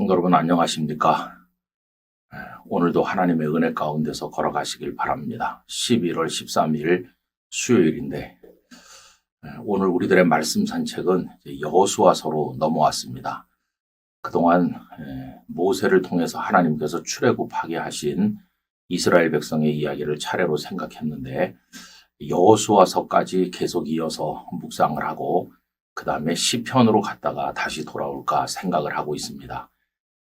성도 여러분 안녕하십니까? 오늘도 하나님의 은혜 가운데서 걸어가시길 바랍니다. 11월 13일 수요일인데 오늘 우리들의 말씀 산책은 여호수아서로 넘어왔습니다. 그동안 모세를 통해서 하나님께서 출애굽하게 하신 이스라엘 백성의 이야기를 차례로 생각했는데 여호수아서까지 계속 이어서 묵상을 하고 그 다음에 시편으로 갔다가 다시 돌아올까 생각을 하고 있습니다.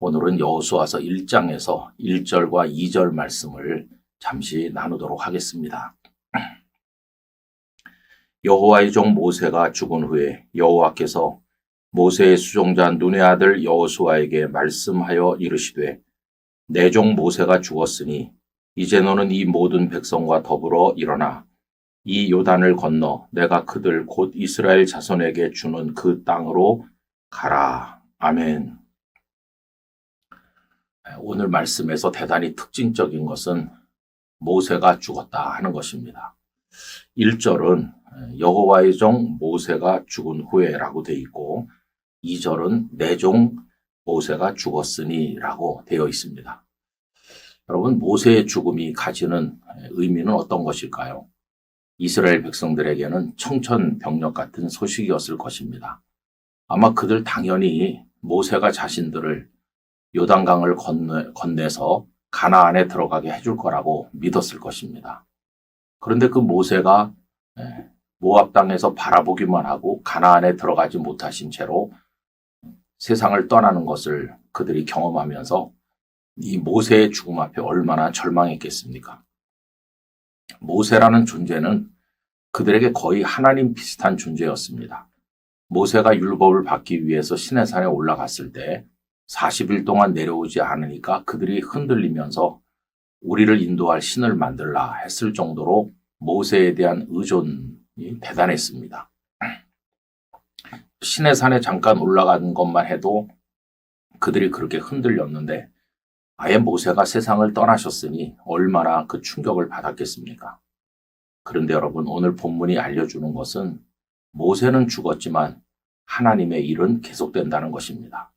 오늘은 여호수아서 1장에서 1절과 2절 말씀을 잠시 나누도록 하겠습니다. 여호와의 종 모세가 죽은 후에 여호와께서 모세의 수종자 눈의 아들 여호수아에게 말씀하여 이르시되 내 종 모세가 죽었으니 이제 너는 이 모든 백성과 더불어 일어나 이 요단을 건너 내가 그들 곧 이스라엘 자손에게 주는 그 땅으로 가라. 아멘. 오늘 말씀에서 대단히 특징적인 것은 모세가 죽었다 하는 것입니다. 1절은 여호와의 종 모세가 죽은 후에라고 되어 있고 2절은 내 종 모세가 죽었으니 라고 되어 있습니다. 여러분, 모세의 죽음이 가지는 의미는 어떤 것일까요? 이스라엘 백성들에게는 청천벽력 같은 소식이었을 것입니다. 아마 그들 당연히 모세가 자신들을 요단강을 건네서 가나안에 들어가게 해줄 거라고 믿었을 것입니다. 그런데 그 모세가 모압 땅에서 바라보기만 하고 가나안에 들어가지 못하신 채로 세상을 떠나는 것을 그들이 경험하면서 이 모세의 죽음 앞에 얼마나 절망했겠습니까? 모세라는 존재는 그들에게 거의 하나님 비슷한 존재였습니다. 모세가 율법을 받기 위해서 시내산에 올라갔을 때 40일 동안 내려오지 않으니까 그들이 흔들리면서 우리를 인도할 신을 만들라 했을 정도로 모세에 대한 의존이 대단했습니다. 시내산에 잠깐 올라간 것만 해도 그들이 그렇게 흔들렸는데 아예 모세가 세상을 떠나셨으니 얼마나 그 충격을 받았겠습니까? 그런데 여러분, 오늘 본문이 알려주는 것은 모세는 죽었지만 하나님의 일은 계속된다는 것입니다.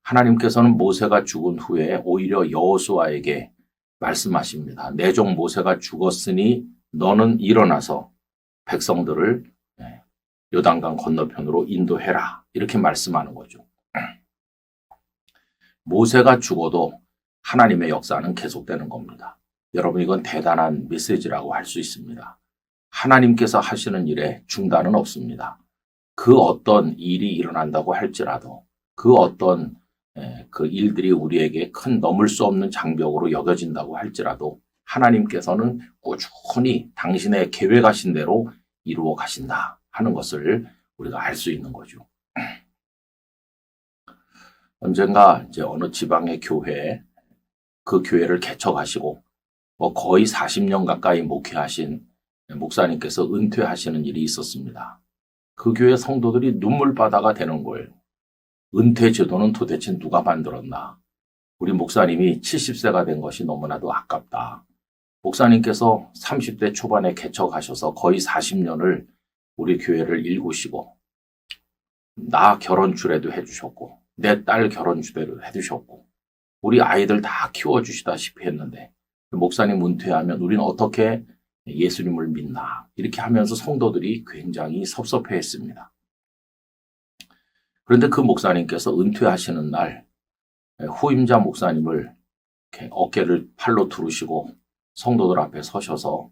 하나님께서는 모세가 죽은 후에 오히려 여호수아에게 말씀하십니다. 내 종 모세가 죽었으니 너는 일어나서 백성들을 요단강 건너편으로 인도해라. 이렇게 말씀하는 거죠. 모세가 죽어도 하나님의 역사는 계속되는 겁니다. 여러분, 이건 대단한 메시지라고 할 수 있습니다. 하나님께서 하시는 일에 중단은 없습니다. 그 어떤 일이 일어난다고 할지라도 그 어떤 그 일들이 우리에게 큰 넘을 수 없는 장벽으로 여겨진다고 할지라도 하나님께서는 꾸준히 당신의 계획하신 대로 이루어 가신다 하는 것을 우리가 알 수 있는 거죠. 언젠가 이제 어느 지방의 교회, 그 교회를 개척하시고 거의 40년 가까이 목회하신 목사님께서 은퇴하시는 일이 있었습니다. 그 교회 성도들이 눈물바다가 되는 거예요. 은퇴 제도는 도대체 누가 만들었나? 우리 목사님이 70세가 된 것이 너무나도 아깝다. 목사님께서 30대 초반에 개척하셔서 거의 40년을 우리 교회를 일구시고 나 결혼 주례도 해주셨고 내 딸 결혼 주례도 해주셨고 우리 아이들 다 키워주시다시피 했는데 목사님 은퇴하면 우리는 어떻게 예수님을 믿나 이렇게 하면서 성도들이 굉장히 섭섭해했습니다. 그런데 그 목사님께서 은퇴하시는 날 후임자 목사님을 이렇게 어깨를 팔로 두르시고 성도들 앞에 서셔서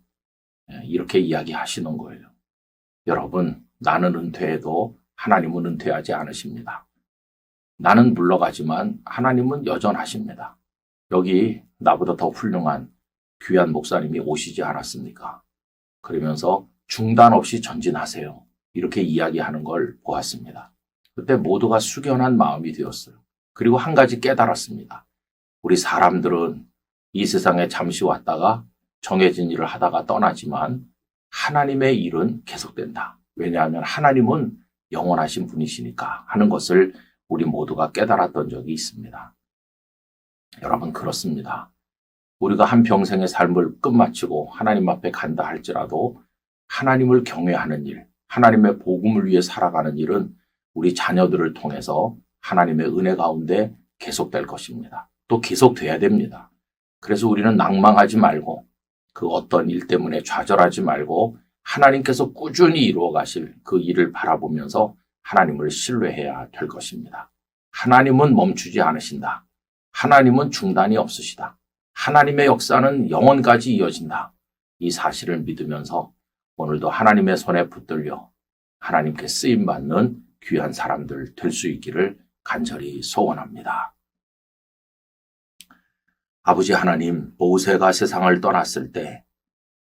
이렇게 이야기하시는 거예요. 여러분, 나는 은퇴해도 하나님은 은퇴하지 않으십니다. 나는 물러가지만 하나님은 여전하십니다. 여기 나보다 더 훌륭한 귀한 목사님이 오시지 않았습니까? 그러면서 중단 없이 전진하세요. 이렇게 이야기하는 걸 보았습니다. 그때 모두가 숙연한 마음이 되었어요. 그리고 한 가지 깨달았습니다. 우리 사람들은 이 세상에 잠시 왔다가 정해진 일을 하다가 떠나지만 하나님의 일은 계속된다. 왜냐하면 하나님은 영원하신 분이시니까 하는 것을 우리 모두가 깨달았던 적이 있습니다. 여러분, 그렇습니다. 우리가 한평생의 삶을 끝마치고 하나님 앞에 간다 할지라도 하나님을 경외하는 일, 하나님의 복음을 위해 살아가는 일은 우리 자녀들을 통해서 하나님의 은혜 가운데 계속될 것입니다. 또 계속돼야 됩니다. 그래서 우리는 낭망하지 말고 그 어떤 일 때문에 좌절하지 말고 하나님께서 꾸준히 이루어 가실 그 일을 바라보면서 하나님을 신뢰해야 될 것입니다. 하나님은 멈추지 않으신다. 하나님은 중단이 없으시다. 하나님의 역사는 영원까지 이어진다. 이 사실을 믿으면서 오늘도 하나님의 손에 붙들려 하나님께 쓰임받는 귀한 사람들 될 수 있기를 간절히 소원합니다. 아버지 하나님, 모세가 세상을 떠났을 때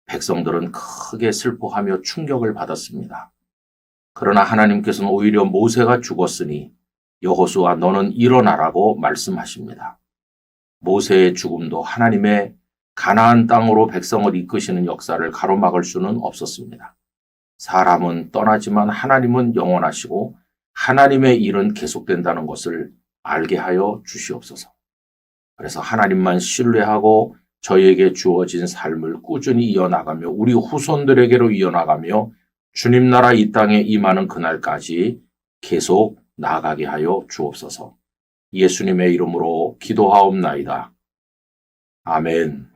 백성들은 크게 슬퍼하며 충격을 받았습니다. 그러나 하나님께서는 오히려 모세가 죽었으니 여호수아 너는 일어나라고 말씀하십니다. 모세의 죽음도 하나님의 가나안 땅으로 백성을 이끄시는 역사를 가로막을 수는 없었습니다. 사람은 떠나지만 하나님은 영원하시고 하나님의 일은 계속된다는 것을 알게 하여 주시옵소서. 그래서 하나님만 신뢰하고 저희에게 주어진 삶을 꾸준히 이어나가며 우리 후손들에게로 이어나가며 주님 나라 이 땅에 임하는 그날까지 계속 나아가게 하여 주옵소서. 예수님의 이름으로 기도하옵나이다. 아멘.